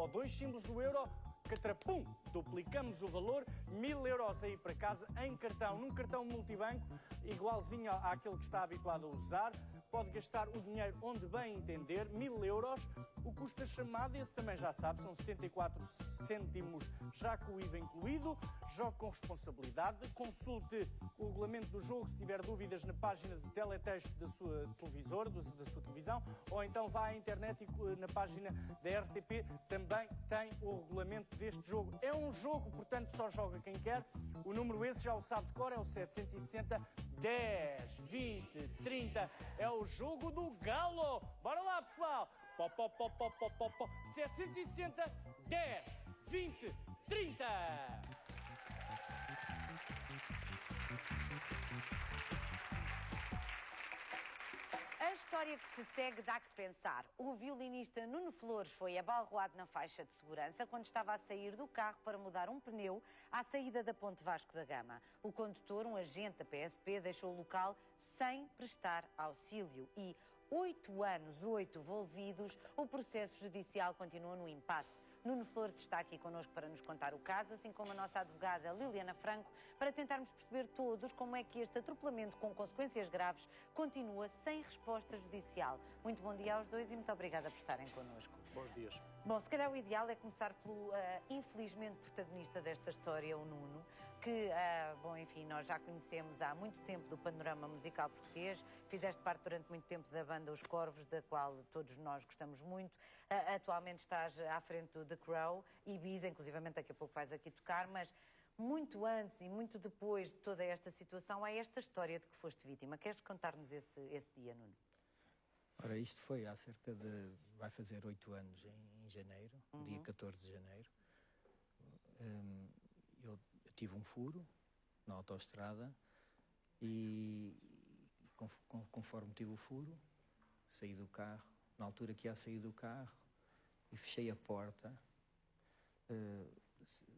ou 2 símbolos do euro, catrapum, duplicamos o valor, 1000 euros aí para casa em cartão, num cartão multibanco, igualzinho àquele que está habituado a usar. Pode gastar o dinheiro onde bem entender, 1000 euros. O custo da chamada, esse também já sabe, são 74 cêntimos, já com o IVA incluído. Jogue com responsabilidade. Consulte o regulamento do jogo se tiver dúvidas na página de teletexto da sua televisor, da sua televisão, ou então vá à internet e na página da RTP também tem o regulamento deste jogo. É um jogo, portanto, só joga quem quer. O número esse já o sabe de cor, é o 760 10 20 30. É o jogo do galo. Bora lá, pessoal. 760 10 20 30. A história que se segue dá que pensar. O violinista Nuno Flores foi abalroado na faixa de segurança quando estava a sair do carro para mudar um pneu à saída da Ponte Vasco da Gama. O condutor, um agente da PSP, deixou o local sem prestar auxílio e 8 anos, 8 envolvidos, o processo judicial continua no impasse. Nuno Flores está aqui connosco para nos contar o caso, assim como a nossa advogada Liliana Franco, para tentarmos perceber todos como é que este atropelamento com consequências graves continua sem resposta judicial. Muito bom dia aos dois e muito obrigada por estarem connosco. Bons dias. Bom, se calhar o ideal é começar pelo, infelizmente, protagonista desta história, o Nuno, que, bom, enfim, nós já conhecemos há muito tempo do panorama musical português, fizeste parte durante muito tempo da banda Os Corvos, da qual todos nós gostamos muito, atualmente estás à frente do The Crow e Ibiza, inclusivamente daqui a pouco vais aqui tocar, mas muito antes e muito depois de toda esta situação há esta história de que foste vítima. Queres contar-nos esse dia, Nuno? Ora, isto foi há cerca de... vai fazer 8 anos em janeiro, dia 14 de janeiro. Eu tive um furo na autoestrada e conforme tive o furo, saí do carro, na altura que ia sair do carro, e fechei a porta.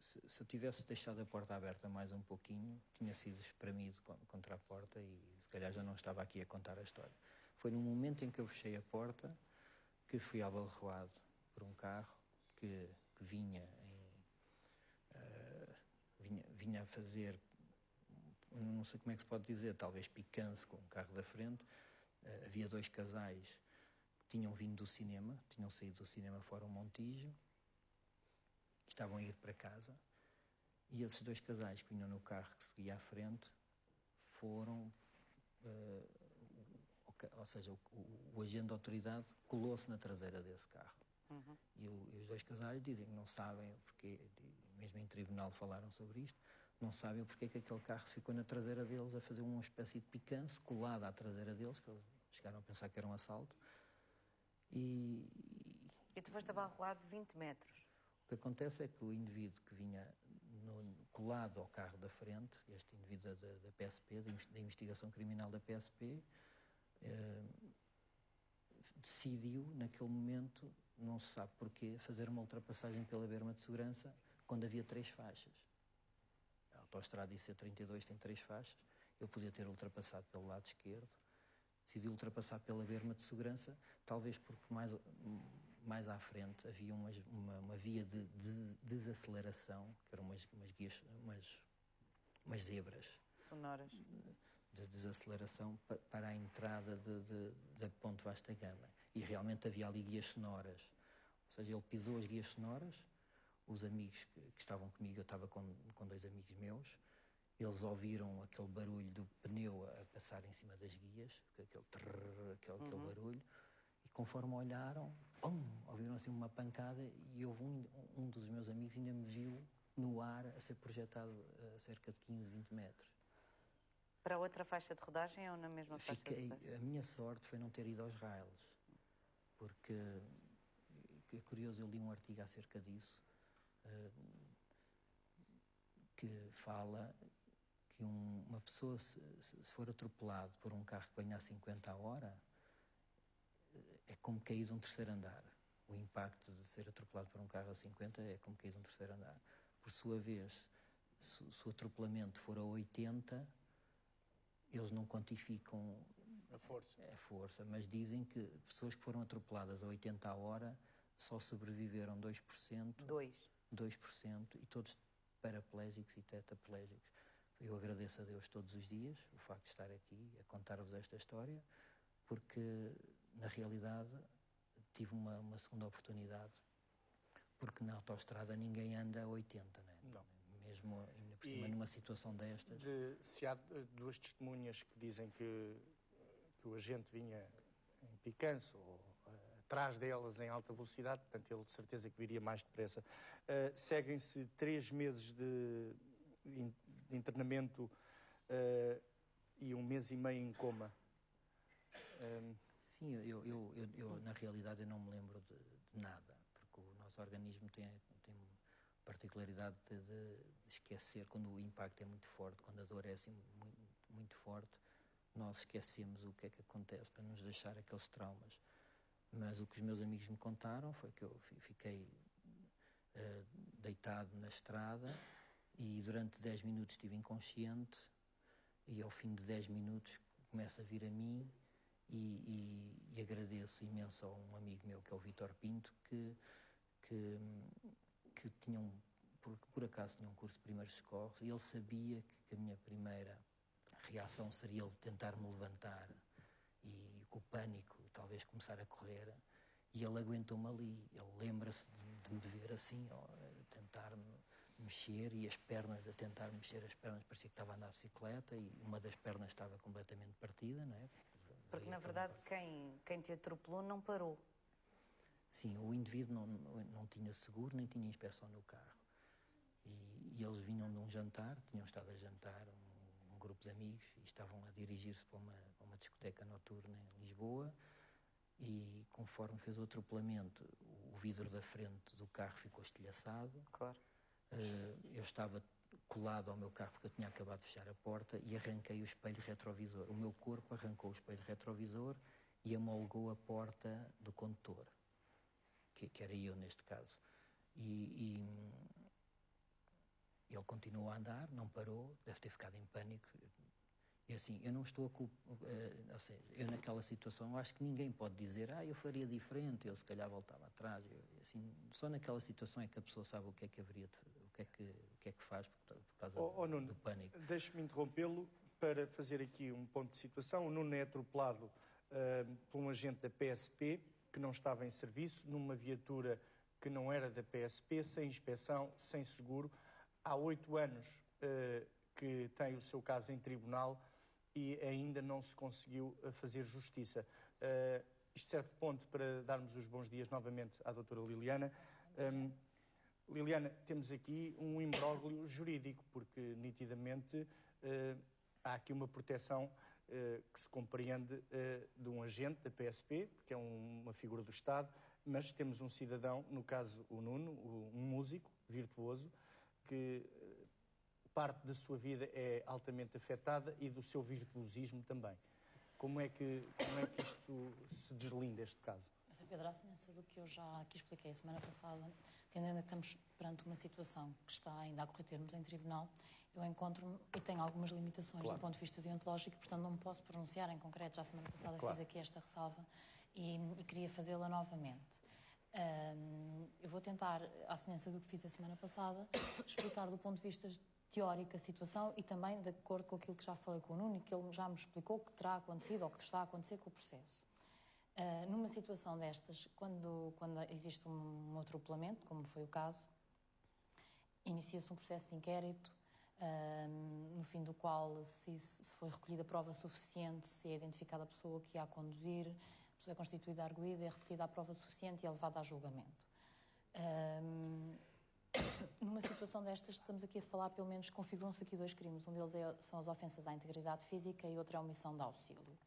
Se eu tivesse deixado a porta aberta mais um pouquinho, tinha sido espremido contra a porta e se calhar já não estava aqui a contar a história. Foi no momento em que eu fechei a porta que fui abalroado por um carro que vinha a fazer, não sei como é que se pode dizer, talvez picância com o carro da frente. Havia 2 casais que tinham vindo do cinema, tinham saído do cinema fora o Montijo, que estavam a ir para casa, e esses 2 casais que vinham no carro que seguia à frente foram, ou seja, o agente da autoridade colou-se na traseira desse carro. E os 2 casais dizem que não sabem o porquê, mesmo em tribunal falaram sobre isto, não sabem o porquê que aquele carro ficou na traseira deles a fazer uma espécie de picância colada à traseira deles, que eles chegaram a pensar que era um assalto. E tu foste abalroado 20 metros. O que acontece é que o indivíduo que vinha colado ao carro da frente, este indivíduo da PSP, da investigação criminal da PSP, decidiu, naquele momento, não se sabe porquê, fazer uma ultrapassagem pela berma de segurança quando havia 3 faixas. A autoestrada IC32 tem 3 faixas, eu podia ter ultrapassado pelo lado esquerdo, decidi ultrapassar pela berma de segurança, talvez porque mais à frente havia uma via de desaceleração, que eram umas zebras sonoras de desaceleração para a entrada da Ponte Vasco da Gama. E realmente havia ali guias sonoras. Ou seja, ele pisou as guias sonoras, os amigos que estavam comigo, eu estava com 2 amigos meus, eles ouviram aquele barulho do pneu a passar em cima das guias, aquele barulho, e conforme olharam, ouviram assim uma pancada e houve um dos meus amigos ainda me viu no ar a ser projetado a cerca de 15, 20 metros. Para outra faixa de rodagem ou na mesma faixa de rodagem? A minha sorte foi não ter ido aos raios, porque é curioso, eu li um artigo acerca disso, que fala que uma pessoa, se for atropelado por um carro que venha a 50 a hora, é como cair de um 3º andar. O impacto de ser atropelado por um carro a 50 é como cair de um 3º andar. Por sua vez, se o atropelamento for a 80, eles não quantificam a força, mas dizem que pessoas que foram atropeladas a 80 a hora só sobreviveram 2%. 2% e todos paraplégicos e tetraplégicos. Eu agradeço a Deus todos os dias o facto de estar aqui a contar-vos esta história, porque, na realidade, tive uma segunda oportunidade, porque na autoestrada ninguém anda a 80, né? Não. Mesmo ainda por cima, numa situação destas. Se há duas testemunhas que dizem que o agente vinha em picanço ou atrás delas em alta velocidade, portanto ele de certeza que viria mais depressa. Seguem-se 3 meses de internamento e 1 mês e meio em coma. Sim, eu na realidade eu não me lembro de nada, porque o nosso organismo tem particularidade de esquecer quando o impacto é muito forte, quando a dor é assim muito forte, nós esquecemos o que é que acontece para nos deixar aqueles traumas. Mas o que os meus amigos me contaram foi que eu fiquei deitado na estrada e durante 10 minutos estive inconsciente e ao fim de 10 minutos começa a vir a mim e agradeço imenso a um amigo meu que é o Vítor Pinto que tinha por acaso tinha um curso de primeiros socorros e ele sabia que a minha primeira reação seria ele tentar me levantar e com o pânico talvez começar a correr e ele aguentou-me ali, ele lembra-se de me ver assim, tentar mexer e as pernas, a tentar mexer as pernas, parecia que estava a andar de bicicleta e uma das pernas estava completamente partida, não é? Porque na verdade quem te atropelou não parou. Sim, o indivíduo não tinha seguro nem tinha inspeção no carro e eles vinham de um jantar, tinham estado a jantar um grupo de amigos e estavam a dirigir-se para uma discoteca noturna em Lisboa e conforme fez o atropelamento o vidro da frente do carro ficou estilhaçado. Claro. Eu estava colado ao meu carro porque eu tinha acabado de fechar a porta e arranquei o espelho retrovisor. O meu corpo arrancou o espelho retrovisor e amolgou a porta do condutor, que era eu neste caso. E ele continuou a andar, não parou, deve ter ficado em pânico. E assim, eu não estou a culpar, ou seja, eu naquela situação, eu acho que ninguém pode dizer, eu faria diferente, eu se calhar voltava atrás. Assim, só naquela situação é que a pessoa sabe o que é que haveria, o que é que faz por causa Nuno, do pânico. Deixe-me interrompê-lo para fazer aqui um ponto de situação. O Nuno é atropelado por um agente da PSP que não estava em serviço, numa viatura que não era da PSP, sem inspeção, sem seguro. Há 8 anos que tem o seu caso em tribunal e ainda não se conseguiu fazer justiça. Isto serve de ponto para darmos os bons dias novamente à doutora Liliana. Liliana, temos aqui um imbróglio jurídico, porque nitidamente há aqui uma proteção que se compreende de um agente da PSP, que é uma figura do Estado, mas temos um cidadão, no caso o Nuno, um músico virtuoso, que parte da sua vida é altamente afetada e do seu virtuosismo também. Como é que isto se deslinda, este caso? Sr. Pedro, à semelhança do que eu já aqui expliquei a semana passada, entendendo que estamos perante uma situação que está ainda a correr termos em tribunal, eu encontro-me e tenho algumas limitações do ponto de vista deontológico, portanto não me posso pronunciar em concreto. Já a semana passada fiz aqui esta ressalva e queria fazê-la novamente. Eu vou tentar, à semelhança do que fiz a semana passada, explicar do ponto de vista teórico a situação e também de acordo com aquilo que já falei com o Nuno e que ele já me explicou que terá acontecido ou que está a acontecer com o processo. Numa situação destas, quando existe um atropelamento, como foi o caso, inicia-se um processo de inquérito, no fim do qual se foi recolhida prova suficiente, se é identificada a pessoa que ia a conduzir, a pessoa é constituída arguida, é recolhida a prova suficiente e é levada a julgamento. Numa situação destas, estamos aqui a falar, pelo menos, configuram-se aqui 2 crimes. Um deles são as ofensas à integridade física e outro é a omissão de auxílio.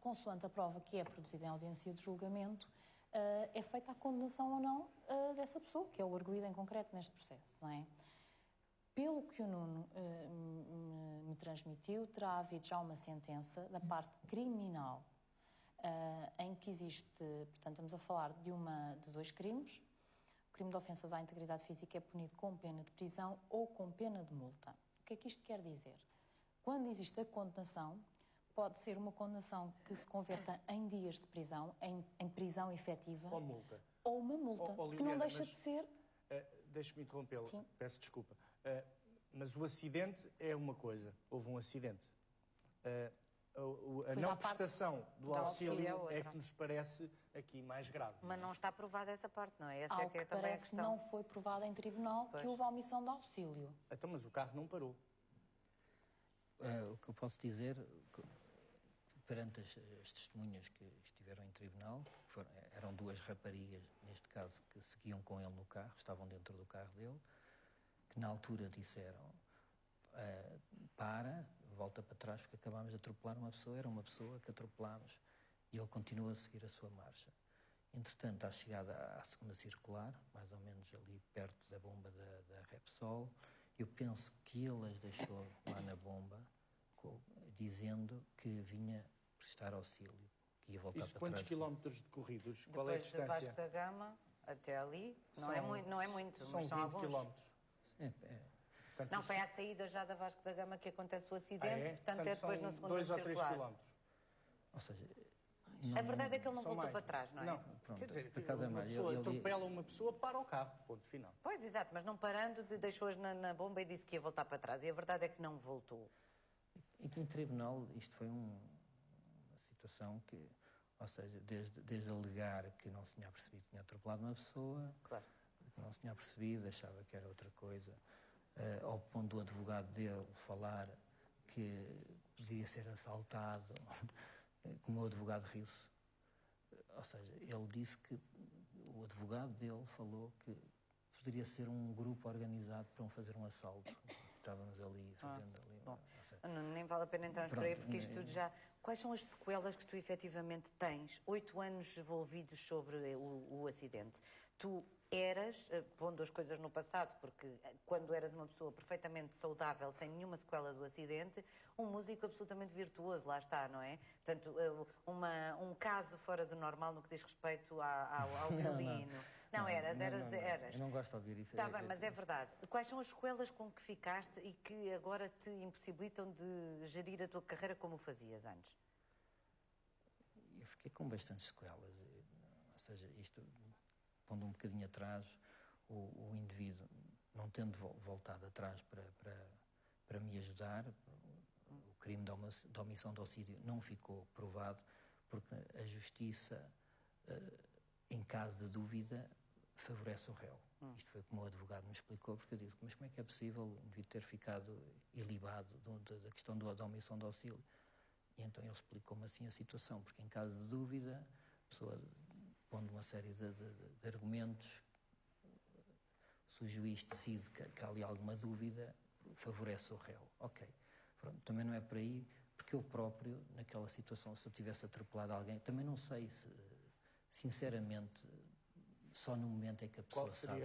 Consoante a prova que é produzida em audiência de julgamento, é feita a condenação ou não dessa pessoa, que é o arguido em concreto neste processo, não é? Pelo que o Nuno me transmitiu, terá havido já uma sentença da parte criminal em que existe, portanto, estamos a falar de 2 crimes. O crime de ofensas à integridade física é punido com pena de prisão ou com pena de multa. O que é que isto quer dizer? Quando existe a condenação, pode ser uma condenação que se converta em dias de prisão, em prisão efetiva. Ou multa. Ou uma multa, que não deixa de ser... Deixe-me interrompê-la, peço desculpa. Mas o acidente é uma coisa, houve um acidente. A não prestação do auxílio é que nos parece aqui mais grave. Mas não está provada essa parte, não é? Essa Ao é que é que também a parece questão. não foi provada em tribunal que houve a omissão de auxílio. Então, mas o carro não parou. O que eu posso dizer, perante as testemunhas que estiveram em tribunal, eram duas raparigas, neste caso, que seguiam com ele no carro, estavam dentro do carro dele, que na altura disseram, volta para trás porque acabámos de atropelar uma pessoa, era uma pessoa que atropelámos, e ele continua a seguir a sua marcha. Entretanto, à chegada à segunda circular, mais ou menos ali perto da bomba da Repsol, eu penso que ele as deixou lá na bomba, dizendo que vinha prestar auxílio, que ia voltar para trás. Quantos quilómetros decorridos? Qual é a distância? Depois de Vasco da Gama até ali, não é muito, são mas são 20 alguns. quilómetros. Portanto, não, foi à saída já da Vasco da Gama que acontece o acidente, portanto é depois na segunda 2 ou 3 circular. quilómetros. Ou seja, A verdade é que ele não voltou para trás, não é? Não, Pronto, quer dizer, por acaso é uma mais. pessoa atropela uma pessoa, para o carro, ponto final. Pois, exato, mas não parando, deixou-as na bomba e disse que ia voltar para trás. E a verdade é que não voltou. E que em tribunal isto foi uma situação que, ou seja, desde alegar que não se tinha percebido que tinha atropelado uma pessoa, Claro. que não se tinha percebido, achava que era outra coisa, ao ponto do advogado dele falar que podia ser assaltado, que o meu advogado riu-se. Ou seja, ele disse que o advogado dele falou que poderia ser um grupo organizado para fazer um assalto. Estávamos ali fazendo ali. Bom, nem vale a pena entrarmos por aí, porque isto tudo já... Quais são as sequelas que tu efetivamente tens? 8 anos envolvidos sobre o acidente. Tu eras, pondo as coisas no passado, porque quando eras uma pessoa perfeitamente saudável, sem nenhuma sequela do acidente, um músico absolutamente virtuoso, lá está, não é? Portanto, um caso fora do normal no que diz respeito ao violino. Não, eras. Eu não gosto de ouvir isso. Está bem, mas é verdade. Quais são as sequelas com que ficaste e que agora te impossibilitam de gerir a tua carreira como o fazias antes? Eu fiquei com bastantes sequelas. Ou seja, isto, pondo um bocadinho atrás, o indivíduo, não tendo voltado atrás para me ajudar, o crime de omissão de auxílio não ficou provado, porque a justiça, em caso de dúvida, favorece o réu. Isto foi como o advogado me explicou, porque eu disse, mas como é que é possível o indivíduo ter ficado ilibado da questão da omissão de auxílio? E então ele explicou-me assim a situação, porque em caso de dúvida, a pessoa pondo uma série de argumentos, se o juiz decide que há ali alguma dúvida, favorece o réu. Ok. Pronto, também não é por aí, porque eu próprio, naquela situação, se eu tivesse atropelado alguém, também não sei se, sinceramente, só no momento em que a pessoa sabe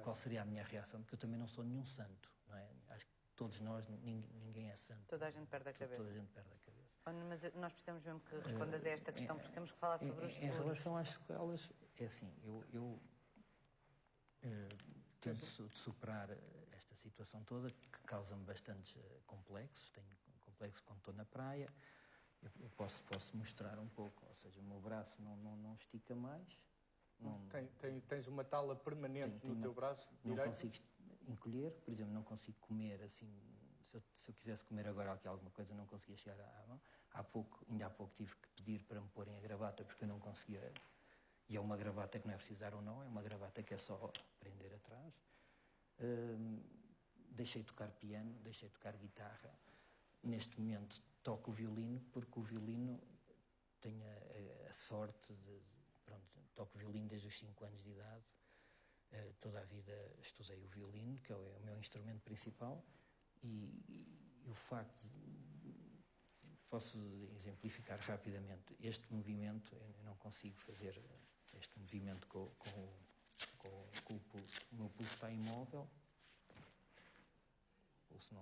qual seria a minha reação, porque eu também não sou nenhum santo, não é? Acho que todos nós, ninguém é santo. Toda a gente perde a cabeça. Toda a gente perde a cabeça. Mas nós precisamos mesmo que respondas a esta questão, porque temos que falar sobre os Em seguros. relação às sequelas, é assim, eu tento superar esta situação toda, que causa-me bastantes complexos. Tenho complexo quando estou na praia. Eu posso mostrar um pouco, ou seja, o meu braço não estica mais. Tens uma tala permanente no teu braço direito? Não consigo encolher, por exemplo, não consigo comer assim. Se eu quisesse comer agora aqui alguma coisa, não conseguia chegar à mão. Ainda há pouco tive que pedir para me porem a gravata, porque eu não conseguia. E é uma gravata que não é preciso dar ou não, é uma gravata que é só prender atrás. Deixei de tocar piano, deixei de tocar guitarra. Neste momento toco o violino, porque o violino tem a sorte de... Pronto, toco violino desde os 5 anos de idade. Toda a vida estudei o violino, que é o meu instrumento principal. E o facto posso exemplificar rapidamente este movimento. Eu não consigo fazer este movimento com o pulso. O meu pulso está imóvel. O pulso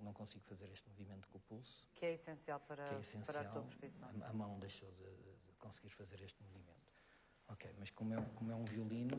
não consigo fazer este movimento com o pulso. Que é essencial para a tua profissão. A mão deixou de conseguir fazer este movimento. Ok, mas como é um violino,